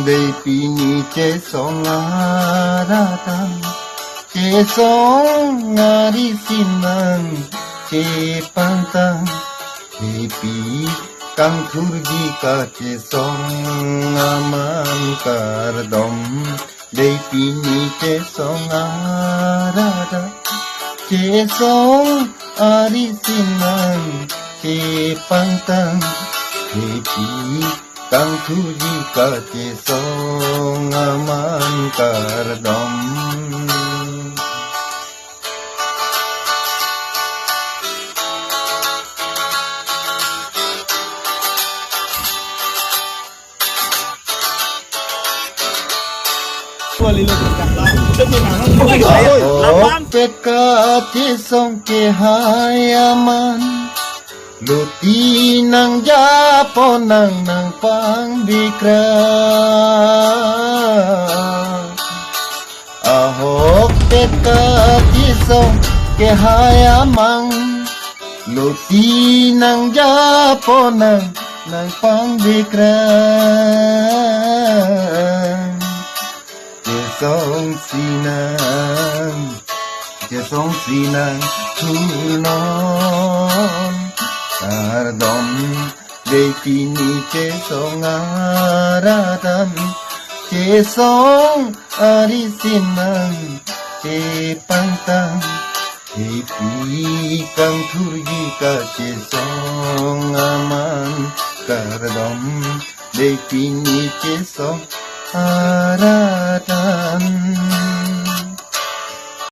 Dei pini che song aratan che song ari sinang che pantang che pi kang thurgi ka che song aman kardom Dei pini che song aratan che song ari sinang che pantang che pi kang thuji ka che song aman kardom Pet ka che song che hai aman Luti nang Japon nang pangdikra Ahok teka kisong kehayamang Luti nang Japon nang pangdikra Kesong sinang hulon Kardom Dei pini kesong aratan Kesong ari sinang ke pantang Ke pi kang thurgi ka kesong aman kardom Dei pini kesong aratan